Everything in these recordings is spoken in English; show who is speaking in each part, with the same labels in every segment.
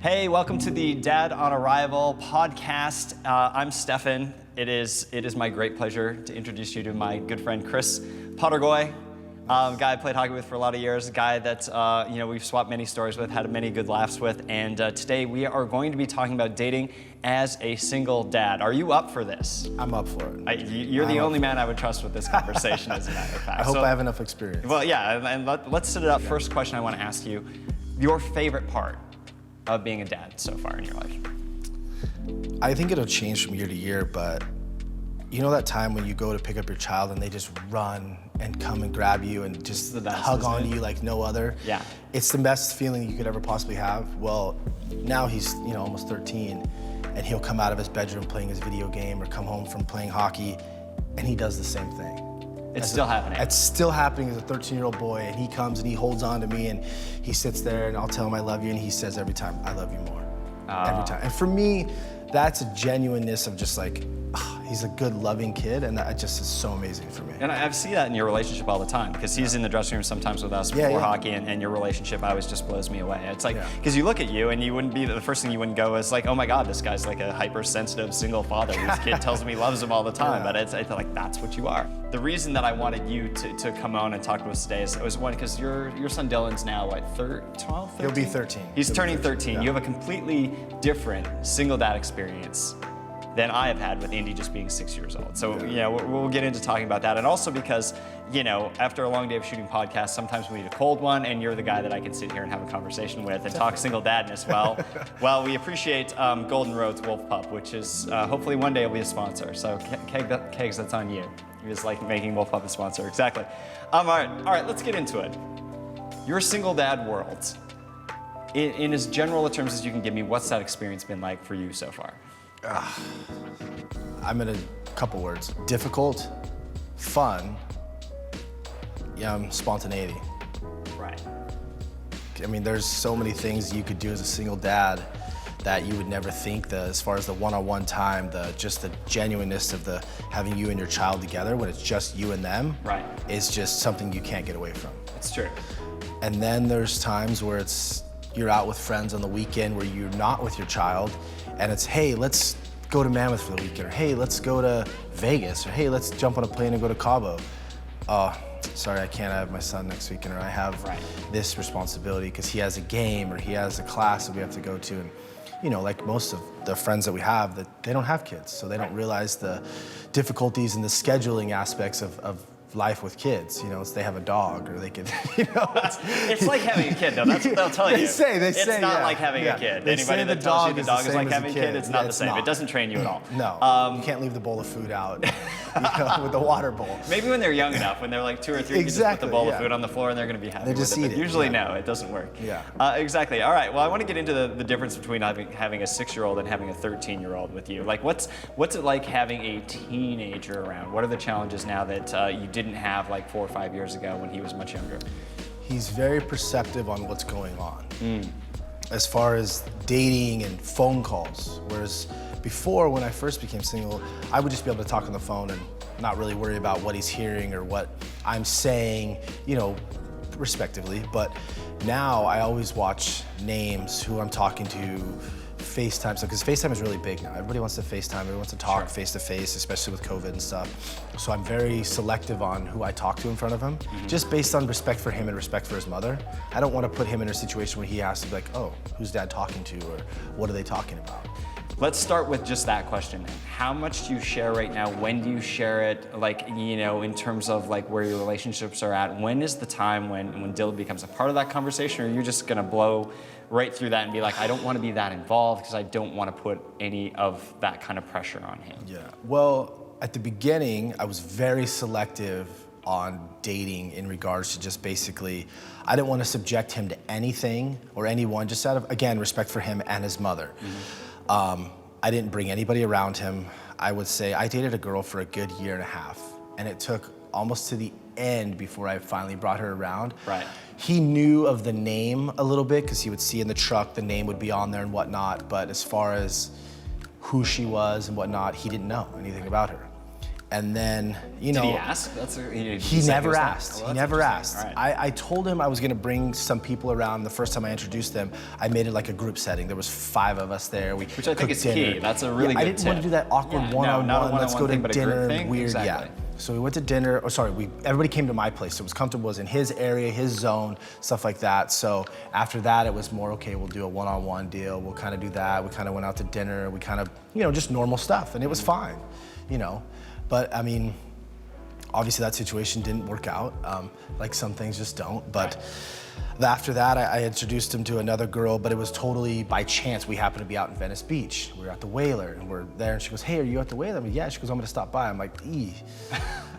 Speaker 1: Hey, welcome to the Dad on Arrival podcast. I'm Stefan. It is my great pleasure to introduce you to my good friend Chris Podergois, guy I played hockey with for a lot of years, a guy that we've swapped many stories with, had many good laughs with, and today we are going to be talking about dating as a single dad. Are you up for this?
Speaker 2: I'm up for it.
Speaker 1: You're the only man I would trust with this conversation, as a matter of fact.
Speaker 2: I hope I have enough experience.
Speaker 1: Well, yeah, and let's set it up. First question I want to ask you, your favorite part of being a dad so far in your life?
Speaker 2: I think it'll change from year to year, but you know that time when you go to pick up your child and they just run and come and grab you and just hug on you like no other?
Speaker 1: Yeah.
Speaker 2: It's the best feeling you could ever possibly have. Well, now he's almost 13, and he'll come out of his bedroom playing his video game or come home from playing hockey, and he does the same thing.
Speaker 1: It's still happening.
Speaker 2: It's still happening as a 13-year-old boy, and he comes and he holds on to me and he sits there and I'll tell him I love you, and he says every time, I love you more. Every time. And for me, that's a genuineness of just like, he's a good, loving kid, and that just is so amazing for me.
Speaker 1: And I see that in your relationship all the time, because he's in the dressing room sometimes with us before hockey, and your relationship always just blows me away. It's like, because you look at you and you wouldn't be, the first thing you wouldn't go is like, oh my God, this guy's like a hypersensitive single father whose kid tells him he loves him all the time, but I feel like that's what you are. The reason that I wanted you to come on and talk to us today was one, because your son Dylan's now, what, 12, 13?
Speaker 2: He'll be 13.
Speaker 1: He's turning 13. You have a completely different single dad experience than I have had with Indy just being 6 years old. So we'll get into talking about that. And also because, after a long day of shooting podcasts, sometimes we need a cold one, and you're the guy that I can sit here and have a conversation with and talk single dadness. Well, we appreciate Golden Road's Wolf Pup, which is hopefully one day will be a sponsor. So Kegs, that's on you. You just like making Wolf Pup a sponsor, exactly. All right, let's get into it. Your single dad world, in as general terms as you can give me, what's that experience been like for you so far?
Speaker 2: I'm in a couple words. Difficult, fun, spontaneity.
Speaker 1: Right.
Speaker 2: I mean, there's so many things you could do as a single dad that you would never think, as far as the one-on-one time, just the genuineness of having you and your child together when it's just you and them,
Speaker 1: right,
Speaker 2: is just something you can't get away from.
Speaker 1: It's true.
Speaker 2: And then there's times where you're out with friends on the weekend where you're not with your child, and it's, hey, let's go to Mammoth for the weekend, or hey, let's go to Vegas, or hey, let's jump on a plane and go to Cabo. Sorry, I can't have my son next weekend, or I have this responsibility because he has a game or he has a class that we have to go to. And like most of the friends that we have, that they don't have kids, so they don't realize the difficulties and the scheduling aspects of life with kids. They have a dog, or they could,
Speaker 1: It's like having a kid, though. That's what they'll tell you.
Speaker 2: They say,
Speaker 1: it's not like having a kid. Anybody that tells you the dog is like having a kid, it's not the same. It doesn't train you at all.
Speaker 2: No, you can't leave the bowl of food out with the water bowl.
Speaker 1: Maybe when they're young enough, when they're like 2 or 3, you just put the bowl of food on the floor and they're going to be happy with it. But usually, no, it doesn't work.
Speaker 2: Yeah.
Speaker 1: Exactly. All right. Well, I want to get into the difference between having a 6-year-old and having a 13-year-old with you. Like, what's it like having a teenager around? What are the challenges now that you didn't have like 4 or 5 years ago when he was much younger?
Speaker 2: He's very perceptive on what's going on. As far as dating and phone calls, whereas before, when I first became single, I would just be able to talk on the phone and not really worry about what he's hearing or what I'm saying, respectively. But now I always watch names, who I'm talking to, FaceTime stuff, because FaceTime is really big now. Everybody wants to FaceTime, everybody wants to talk face to face, especially with COVID and stuff. So I'm very selective on who I talk to in front of him, just based on respect for him and respect for his mother. I don't want to put him in a situation where he has to be like, oh, who's dad talking to, or what are they talking about?
Speaker 1: Let's start with just that question. How much do you share right now? When do you share it? Like, in terms of like where your relationships are at, when is the time when Dylan becomes a part of that conversation, or are you just gonna blow right through that and be like, I don't want to be that involved because I don't want to put any of that kind of pressure on him?
Speaker 2: Yeah, well, at the beginning, I was very selective on dating in regards to just basically, I didn't want to subject him to anything or anyone, just out of, again, respect for him and his mother. I didn't bring anybody around him. I would say I dated a girl for a good 1.5 years, and it took almost to the end before I finally brought her around.
Speaker 1: Right.
Speaker 2: He knew of the name a little bit because he would see in the truck the name would be on there and whatnot, but as far as who she was and whatnot, he didn't know anything about her. And then, you know.
Speaker 1: Did he ask?
Speaker 2: He never asked.
Speaker 1: Oh,
Speaker 2: He never
Speaker 1: interesting.
Speaker 2: asked.
Speaker 1: All right.
Speaker 2: I told him I was gonna bring some people around. The first time I introduced them, I made it like a group setting. There was 5 of us there. We
Speaker 1: Which I think
Speaker 2: cooked
Speaker 1: is
Speaker 2: dinner.
Speaker 1: key. That's a really
Speaker 2: I
Speaker 1: good
Speaker 2: didn't want to
Speaker 1: tip.
Speaker 2: do that awkward
Speaker 1: Yeah, no,
Speaker 2: one-on-one.
Speaker 1: not a
Speaker 2: Let's
Speaker 1: one-on-one
Speaker 2: go to
Speaker 1: thing, but a group
Speaker 2: dinner.
Speaker 1: thing.
Speaker 2: Weird,
Speaker 1: Exactly.
Speaker 2: yeah. So we went to dinner. Oh, sorry. Everybody came to my place. So it was comfortable. It was in his area, his zone, stuff like that. So after that, it was more okay. We'll do a one-on-one deal. We'll kind of do that. We kind of went out to dinner. We kind of, you know, just normal stuff, and it was fine, you know. But I mean, obviously that situation didn't work out. Like some things just don't. But after that, I introduced him to another girl, but it was totally by chance. We happened to be out in Venice Beach. We were at the Whaler, and we're there, and she goes, "Hey, are you at the Whaler?" I'm like, "Yeah." She goes, "I'm gonna stop by." I'm like,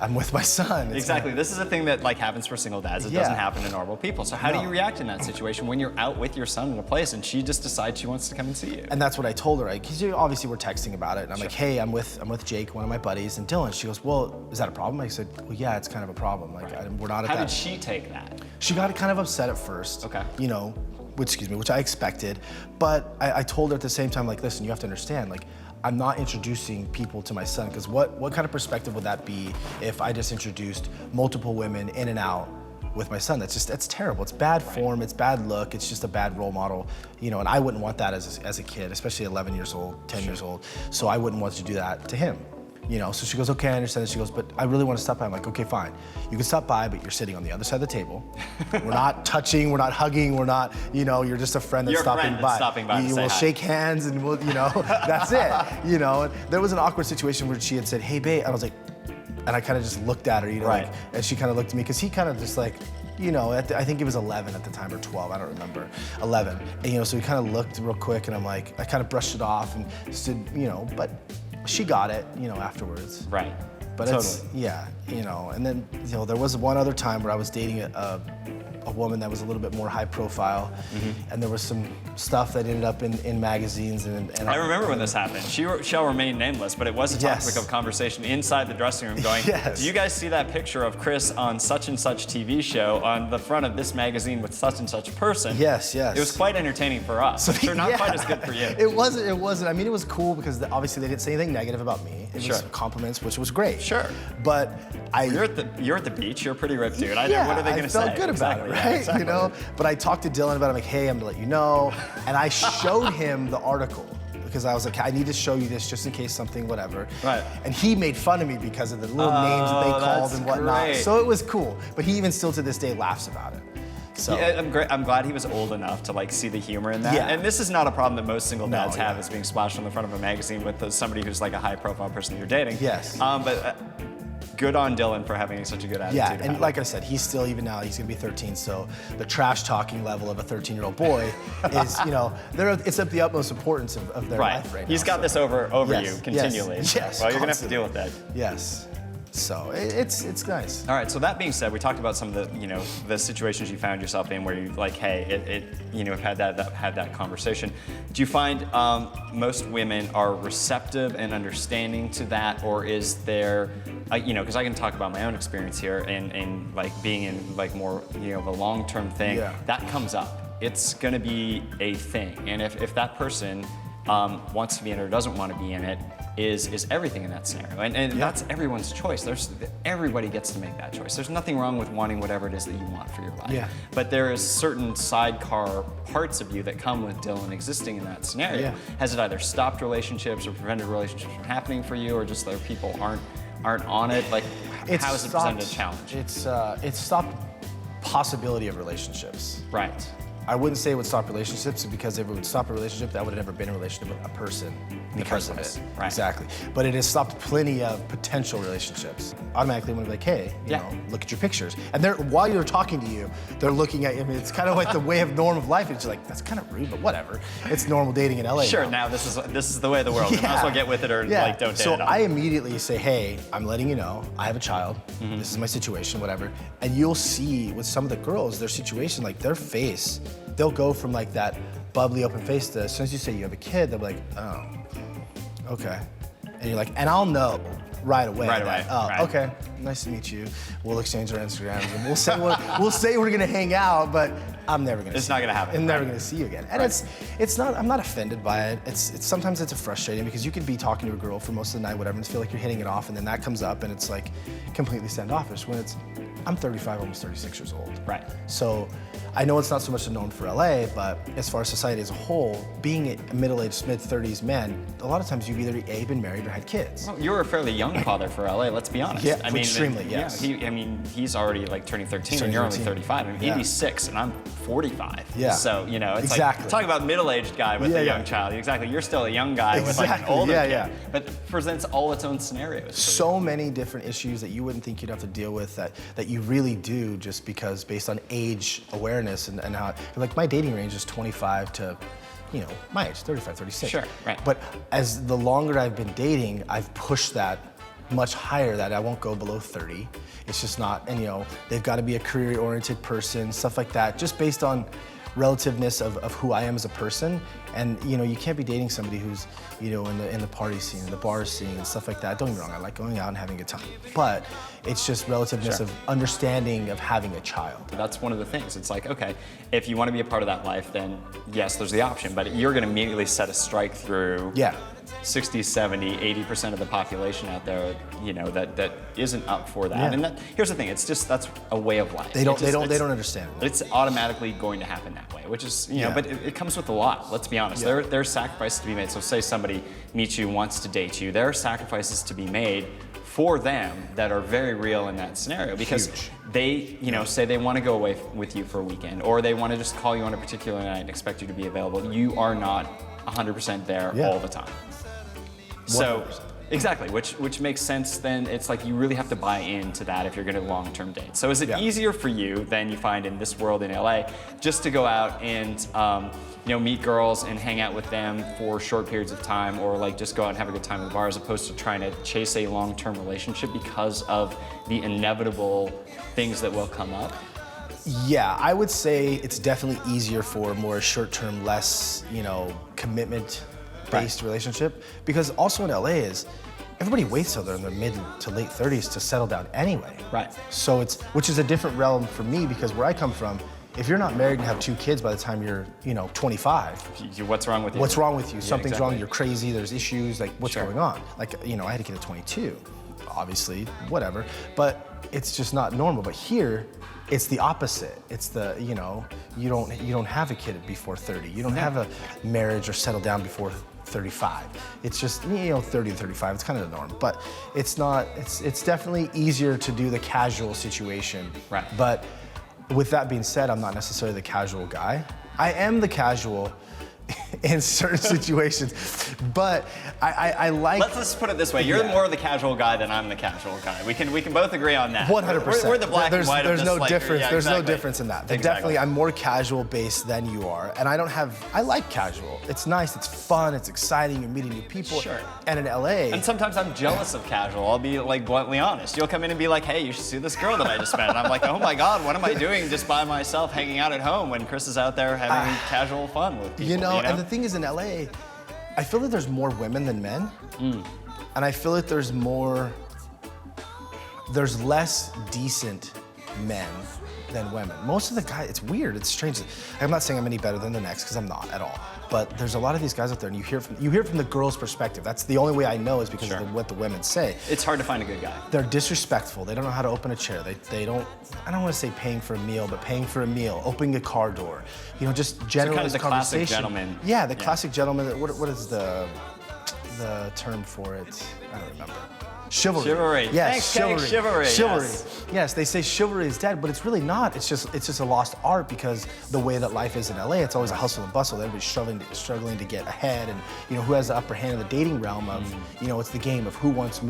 Speaker 2: I'm with my son. It's
Speaker 1: Exactly.
Speaker 2: like,
Speaker 1: This is a thing that like happens for single dads. It
Speaker 2: Yeah.
Speaker 1: doesn't happen to normal people. So how do
Speaker 2: No.
Speaker 1: you react in that situation when you're out with your son in a place and she just decides she wants to come and see you?
Speaker 2: And that's what I told her. Because obviously we're texting about it, and I'm like, "Hey, I'm with Jake, one of my buddies, and Dylan." She goes, "Well, is that a problem?" I said, "Well, yeah, it's kind of a problem. Like, we're not at
Speaker 1: How
Speaker 2: that."
Speaker 1: did she take that?
Speaker 2: She got kind of upset at first.
Speaker 1: Okay.
Speaker 2: You know, which I expected, but I told her at the same time, like, listen, you have to understand, like, I'm not introducing people to my son, because what kind of perspective would that be if I just introduced multiple women in and out with my son? That's terrible. It's bad form, it's bad look, it's just a bad role model, you know, and I wouldn't want that as a kid, especially 11 years old, 10 years old, so I wouldn't want to do that to him. You know, so she goes, "Okay, I understand." She goes, "But I really want to stop by." I'm like, "Okay, fine. You can stop by, but you're sitting on the other side of the table. We're not touching, we're not hugging, we're not, you know, you're just a friend that's
Speaker 1: You're a
Speaker 2: stopping
Speaker 1: friend
Speaker 2: by.
Speaker 1: that's stopping by to
Speaker 2: You
Speaker 1: say
Speaker 2: will
Speaker 1: hi.
Speaker 2: shake hands and we'll, you know, that's it." You know, and there was an awkward situation where she had said, "Hey, babe," and I was like, and I kind of just looked at her, you know,
Speaker 1: Right.
Speaker 2: like, and she kind of looked at me, because he kind of just like, you know, I think it was 11 at the time, or 12, I don't remember, 11. And, you know, so we kind of looked real quick, and I'm like, I kind of brushed it off and stood, you know, but she got it, you know, afterwards.
Speaker 1: Right.
Speaker 2: But
Speaker 1: Totally.
Speaker 2: it's, yeah, you know, and then, you know, there was one other time where I was dating a woman that was a little bit more high profile, and there was some stuff that ended up in magazines, and
Speaker 1: I remember when this happened. She shall remain nameless, but it was a topic
Speaker 2: Yes.
Speaker 1: of conversation inside the dressing room going,
Speaker 2: Yes.
Speaker 1: "Do you guys see that picture of Chris on such and such TV show on the front of this magazine with such and such person?"
Speaker 2: Yes, yes.
Speaker 1: It was quite entertaining for us. I'm sure not
Speaker 2: Yeah.
Speaker 1: quite as good for you.
Speaker 2: It wasn't. I mean, it was cool because obviously they didn't say anything negative about me. It was
Speaker 1: Sure.
Speaker 2: compliments, which was great.
Speaker 1: Sure.
Speaker 2: But
Speaker 1: You're at the beach. You're a pretty ripped dude.
Speaker 2: yeah,
Speaker 1: What are they going to say?
Speaker 2: I felt good about
Speaker 1: Exactly,
Speaker 2: it,
Speaker 1: yeah,
Speaker 2: right?
Speaker 1: exactly.
Speaker 2: You know. But I talked to Dylan about it. I'm like, "Hey, I'm gonna let you know," and I showed him the article, because I was like, "I need to show you this just in case something, whatever."
Speaker 1: Right.
Speaker 2: And he made fun of me because of the little names that they called
Speaker 1: that's
Speaker 2: and whatnot.
Speaker 1: great.
Speaker 2: So it was cool. But he even still to this day laughs about it. So
Speaker 1: Yeah, I'm glad he was old enough to like see the humor in that.
Speaker 2: Yeah.
Speaker 1: And this is not a problem that most single
Speaker 2: No,
Speaker 1: dads have,
Speaker 2: yeah.
Speaker 1: is being splashed on the front of a magazine with somebody who's like a high-profile person you're dating.
Speaker 2: Yes.
Speaker 1: But good on Dylan for having such a good attitude.
Speaker 2: yeah,
Speaker 1: about
Speaker 2: and
Speaker 1: it.
Speaker 2: like I said, he's still, even now, he's gonna be 13, so the trash talking level of a 13-year-old boy is, you know, it's of the utmost importance of their
Speaker 1: right.
Speaker 2: life right now.
Speaker 1: He's got
Speaker 2: so-
Speaker 1: this over
Speaker 2: Yes,
Speaker 1: you
Speaker 2: yes,
Speaker 1: continually.
Speaker 2: yes,
Speaker 1: Well, you're gonna have to
Speaker 2: constantly.
Speaker 1: deal with that.
Speaker 2: Yes. So it's nice.
Speaker 1: All right. So that being said, we talked about some of the, you know, the situations you found yourself in where you like, hey, you know, have had that conversation. Do you find most women are receptive and understanding to that, or is there, you know, because I can talk about my own experience here and like being in like more, you know, the long-term thing,
Speaker 2: Yeah.
Speaker 1: that comes up. It's gonna be a thing, and if that person wants to be in it or doesn't want to be in it, is everything in that scenario. And that's everyone's choice. Everybody gets to make that choice. There's nothing wrong with wanting whatever it is that you want for your life.
Speaker 2: Yeah.
Speaker 1: But there is certain sidecar parts of you that come with Dylan existing in that scenario.
Speaker 2: Yeah.
Speaker 1: Has it either stopped relationships or prevented relationships from happening for you, or just that people aren't on it? Like, how has it presented a challenge?
Speaker 2: It's stopped possibility of relationships.
Speaker 1: Right.
Speaker 2: I wouldn't say it would stop relationships, because if it would stop a relationship, that would have never been a relationship with a person because of
Speaker 1: person
Speaker 2: it.
Speaker 1: is, right.
Speaker 2: Exactly. But it has stopped plenty of potential relationships. Automatically, when they're like, "Hey, you
Speaker 1: Yeah.
Speaker 2: know, look at your pictures," and while you're talking to you, they're looking at you. I mean, it's kind of like the way of norm of life. It's just like, that's kind of rude, but whatever. It's normal dating in LA.
Speaker 1: Sure.
Speaker 2: now.
Speaker 1: Now this is the way of the world. You might as well get with it, or like don't date
Speaker 2: So
Speaker 1: it on.
Speaker 2: I immediately say, "Hey, I'm letting you know, I have a child.
Speaker 1: Mm-hmm.
Speaker 2: This is my situation, whatever." And you'll see with some of the girls, their situation, like their face, they'll go from like that bubbly open face to, as soon as you say you have a kid, they'll be like, "Oh, okay." And you're like, and I'll know right away.
Speaker 1: Right away,
Speaker 2: Oh,
Speaker 1: right.
Speaker 2: okay. Nice to meet you. We'll exchange our Instagrams and we'll say we're gonna hang out, but I'm never gonna.
Speaker 1: It's not gonna happen.
Speaker 2: I'm never
Speaker 1: right.
Speaker 2: gonna see you again. And
Speaker 1: Right.
Speaker 2: it's not. I'm not offended by it. It's sometimes it's frustrating because you could be talking to a girl for most of the night, whatever, and feel like you're hitting it off, and then that comes up and it's like completely standoffish. When I'm 35, almost 36 years old.
Speaker 1: Right.
Speaker 2: So I know it's not so much known for LA, but as far as society as a whole, being a middle-aged, mid-30s man, a lot of times you've either A, been married or had kids.
Speaker 1: Well, you were a fairly young father for LA, let's be honest.
Speaker 2: Yeah,
Speaker 1: I mean,
Speaker 2: extremely, yes.
Speaker 1: He's already like turning 13 and
Speaker 2: turning
Speaker 1: you're
Speaker 2: 13.
Speaker 1: only 35. I mean,
Speaker 2: Yeah.
Speaker 1: he's 6 and I'm 45.
Speaker 2: Yeah.
Speaker 1: So, it's
Speaker 2: Exactly.
Speaker 1: like, talk about middle-aged guy with
Speaker 2: Yeah,
Speaker 1: a
Speaker 2: yeah.
Speaker 1: young child. Exactly, you're still a young guy with like an
Speaker 2: Exactly,
Speaker 1: older
Speaker 2: yeah,
Speaker 1: kid.
Speaker 2: yeah.
Speaker 1: But presents all its own scenarios. for
Speaker 2: So many different issues that you wouldn't think you'd have to deal with that you really do just because based on age awareness and how, like my dating range is 25 to, my age, 35, 36.
Speaker 1: Sure, right.
Speaker 2: But as the longer I've been dating, I've pushed that much higher that I won't go below 30. It's just not, and they've got to be a career-oriented person, stuff like that, just based on relativeness of who I am as a person. And you can't be dating somebody who's in the party scene, the bar scene, and stuff like that. Don't get me wrong, I like going out and having a good time, but it's just relativeness
Speaker 1: Sure.
Speaker 2: of understanding of having a child.
Speaker 1: That's one of the things. It's like, okay, if you want to be a part of that life, then yes, there's the option, but you're going to immediately set a strike through
Speaker 2: Yeah.
Speaker 1: 60, 70, 80% of the population out there, that isn't up for that.
Speaker 2: Yeah.
Speaker 1: And here's the thing, that's a way of life.
Speaker 2: They don't
Speaker 1: It's just-
Speaker 2: understand it.
Speaker 1: It's automatically going to happen that way, which is,
Speaker 2: Yeah.
Speaker 1: but it comes with a lot, let's be honest.
Speaker 2: Yeah.
Speaker 1: There are sacrifices to be made. So say somebody meets you, wants to date you, there are sacrifices to be made for them that are very real in that scenario because
Speaker 2: Huge.
Speaker 1: they, say they want to go away with you for a weekend or they want to just call you on a particular night and expect you to be available. You are not 100% there
Speaker 2: Yeah.
Speaker 1: all the time. So,
Speaker 2: 100%.
Speaker 1: exactly, which makes sense then. It's like you really have to buy into that if you're going to long-term date. So is it
Speaker 2: Yeah.
Speaker 1: easier for you than you find in this world in LA just to go out and meet girls and hang out with them for short periods of time or like just go out and have a good time at the bar as opposed to trying to chase a long-term relationship because of the inevitable things that will come up?
Speaker 2: Yeah, I would say it's definitely easier for more short-term, less, commitment-based relationship. Because also in LA is, everybody waits till they're in their mid to late 30s to settle down anyway.
Speaker 1: Right.
Speaker 2: So which is a different realm for me because where I come from, if you're not married and have 2 kids by the time you're, 25,
Speaker 1: What's wrong with you?
Speaker 2: what's wrong with you?
Speaker 1: Yeah,
Speaker 2: Something's
Speaker 1: exactly.
Speaker 2: wrong, you're crazy, there's issues, like what's
Speaker 1: Sure.
Speaker 2: going on? Like, I had a kid at 22, obviously, whatever, but it's just not normal. But here, it's the opposite. It's the, you don't have a kid before 30. You don't have a marriage or settle down before 35. It's just, 30 to 35, it's kind of the norm. But it's not, it's definitely easier to do the casual situation.
Speaker 1: Right.
Speaker 2: But with that being said, I'm not necessarily the casual guy. I am the casual in certain situations, but I like.
Speaker 1: Let's put it this way: you're
Speaker 2: Yeah.
Speaker 1: more of the casual guy than I'm the casual guy. We can both agree on that.
Speaker 2: 100%.
Speaker 1: We're the black
Speaker 2: there's,
Speaker 1: and white.
Speaker 2: There's
Speaker 1: of
Speaker 2: no
Speaker 1: this, like,
Speaker 2: difference.
Speaker 1: yeah,
Speaker 2: There's no
Speaker 1: exactly.
Speaker 2: difference in that.
Speaker 1: Exactly.
Speaker 2: Definitely, I'm more casual based than you are, and I like casual. It's nice. It's fun. It's exciting. You're meeting new people.
Speaker 1: Sure.
Speaker 2: And in LA,
Speaker 1: And sometimes I'm jealous of casual. I'll be like bluntly honest. You'll come in and be like, "Hey, you should see this girl that I just met," and I'm like, "Oh my God, what am I doing just by myself, hanging out at home when Chris is out there having casual fun with people?"
Speaker 2: And the thing is, in LA, I feel that there's more women than men, and I feel that there's less decent men than women. Most of the guys, it's weird, it's strange. I'm not saying I'm any better than the next, because I'm not at all. But there's a lot of these guys out there, and you hear from the girl's perspective. That's the only way I know is because
Speaker 1: Sure.
Speaker 2: of what the women say.
Speaker 1: It's hard to find a good guy.
Speaker 2: They're disrespectful. They don't know how to open a chair. They don't, I don't want to say paying for a meal, but paying for a meal, opening a car door. Just general
Speaker 1: kind of the classic
Speaker 2: conversation.
Speaker 1: gentleman.
Speaker 2: Yeah, the
Speaker 1: Yeah.
Speaker 2: classic gentleman. What is the term for it? I don't remember. Chivalry.
Speaker 1: Chivalry.
Speaker 2: Yes,
Speaker 1: Thanks,
Speaker 2: chivalry.
Speaker 1: chivalry,
Speaker 2: Yes, they say chivalry is dead, but it's really not. It's just a lost art because the way that life is in LA, it's always a hustle and bustle. Everybody's struggling to get ahead, and who has the upper hand in the dating realm of it's the game of who wants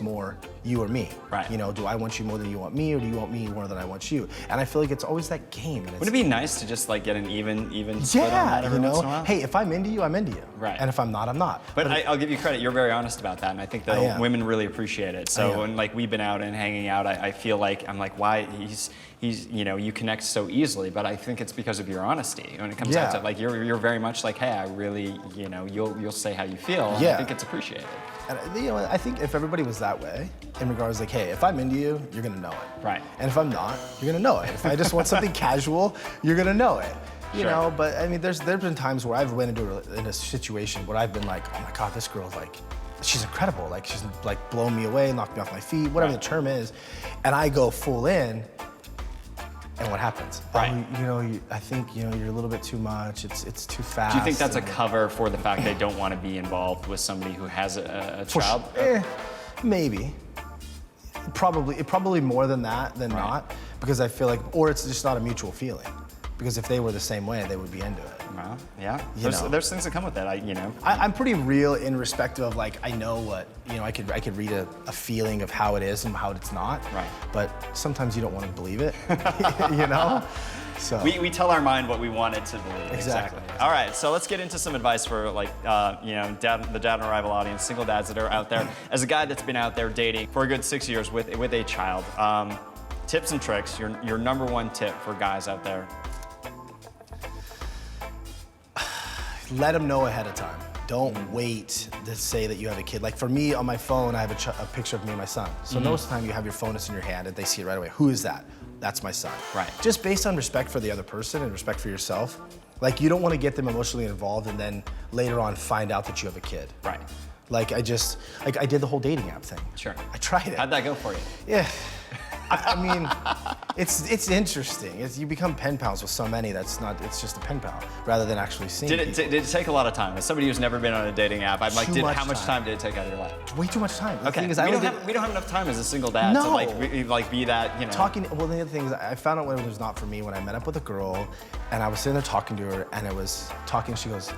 Speaker 2: more, you or me.
Speaker 1: Right.
Speaker 2: Do I want you more than you want me, or do you want me more than I want you? And I feel like it's always that game. And
Speaker 1: Wouldn't it be nice to just like get an even split on that
Speaker 2: yeah,
Speaker 1: every once in a while?
Speaker 2: Hey, if I'm into you, I'm into you.
Speaker 1: Right.
Speaker 2: And if I'm not, I'm not.
Speaker 1: But I'll give you credit. You're very honest about that, and I think
Speaker 2: I
Speaker 1: that
Speaker 2: am.
Speaker 1: women really really appreciate it. So when like we've been out and hanging out, I feel like I'm like, why he's you connect so easily, but I think it's because of your honesty when it comes down to like you're very much like, hey, I really you'll say how you feel. And I think it's appreciated.
Speaker 2: And I think if everybody was that way, in regards like, hey, if I'm into you, you're gonna know it.
Speaker 1: Right.
Speaker 2: And if I'm not, you're gonna know it. If I just want something casual, you're gonna know it. You know, but I mean, there's been times where I've went into in a situation where I've been like, oh my God, this girl's like, she's incredible. Like she's like blown me away, knocked me off my feet, whatever the term is. And I go full in, and what happens?
Speaker 1: Right.
Speaker 2: I think you're a little bit too much. It's too fast.
Speaker 1: Do you think that's a cover for the fact they don't want to be involved with somebody who has a child?
Speaker 2: Maybe. Probably more than that than not, because I feel like, or it's just not a mutual feeling. Because if they were the same way, they would be into it.
Speaker 1: Well, yeah. There's things that come with that.
Speaker 2: I'm pretty real in respect of like, I know what, I could read a feeling of how it is and how it's not. Right. But sometimes you don't want to believe it, So
Speaker 1: we tell our mind what we want it to believe.
Speaker 2: Exactly.
Speaker 1: All right, so let's get into some advice for like, the Dad on Arrival audience, single dads that are out there. As a guy that's been out there dating for a good 6 years with a child, tips and tricks, your number one tip for guys out there.
Speaker 2: Let them know ahead of time. Don't wait to say that you have a kid. Like for me, on my phone, I have a picture of me and my son. So most of the time you have your phone, it's in your hand, and they see it right away. Who is that? That's my son.
Speaker 1: Right.
Speaker 2: Just based on respect for the other person and respect for yourself. Like you don't want to get them emotionally involved and then later on find out that you have a kid.
Speaker 1: Right.
Speaker 2: Like I did the whole dating app thing.
Speaker 1: Sure.
Speaker 2: I tried it.
Speaker 1: How'd that go for you?
Speaker 2: Yeah. I mean, it's interesting. You become pen pals with so many it's just a pen pal rather than actually seeing
Speaker 1: Did it take a lot of time? As somebody who's never been on a dating app, I'm like, how much time did it take out of your life?
Speaker 2: Way too much time. The
Speaker 1: Okay,
Speaker 2: thing is,
Speaker 1: we don't have enough time as a single dad to like be that,
Speaker 2: Talking, well, the other thing is I found out when it was not for me when I met up with a girl and I was sitting there talking to her and I was talking, she goes,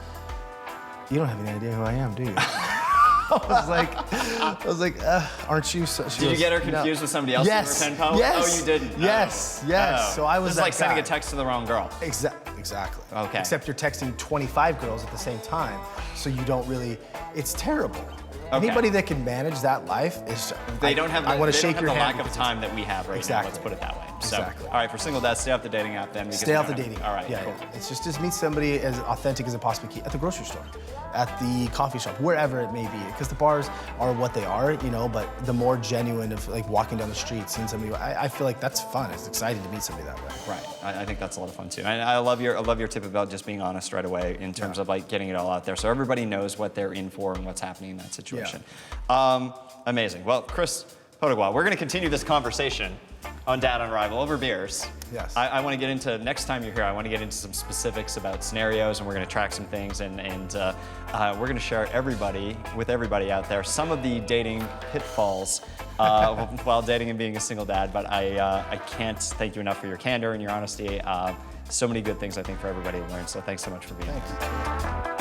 Speaker 2: you don't have any idea who I am, do you? I was like, aren't you? So,
Speaker 1: did you get her confused with somebody else?
Speaker 2: Yes.
Speaker 1: Pen pal?
Speaker 2: Yes.
Speaker 1: Oh, you didn't.
Speaker 2: Yes.
Speaker 1: Oh.
Speaker 2: Yes.
Speaker 1: Oh.
Speaker 2: So I was
Speaker 1: this is like sending
Speaker 2: guy.
Speaker 1: a text to the wrong girl.
Speaker 2: Exactly.
Speaker 1: Okay.
Speaker 2: Except you're texting 25 girls at the same time, so you don't really. It's terrible. Okay. Anybody that can manage that life is.
Speaker 1: They don't have.
Speaker 2: I want to shake your hand.
Speaker 1: Lack of time that we have right now. Let's put it that way.
Speaker 2: Exactly.
Speaker 1: So, all right, for single dads, stay off the dating app then.
Speaker 2: Stay off the dating.
Speaker 1: All right.
Speaker 2: Yeah.
Speaker 1: Cool.
Speaker 2: Yeah. It's just meet somebody as authentic as it possibly can at the grocery store, at the coffee shop, wherever it may be. Because the bars are what they are, but the more genuine of like walking down the street, seeing somebody, I feel like that's fun. It's exciting to meet somebody that way.
Speaker 1: Right. I think that's a lot of fun too. And I love your tip about just being honest right away in terms of like getting it all out there, so everybody knows what they're in for and what's happening in that situation. Yeah. Amazing. Well, Chris Podergois, we're going to continue this conversation on Dad on Arrival over beers.
Speaker 2: Yes.
Speaker 1: I want to get into, next time you're here, I want to get into some specifics about scenarios, and we're going to track some things, and we're going to share with everybody out there some of the dating pitfalls while dating and being a single dad. But I can't thank you enough for your candor and your honesty. So many good things, I think, for everybody to learn. So thanks so much for being here.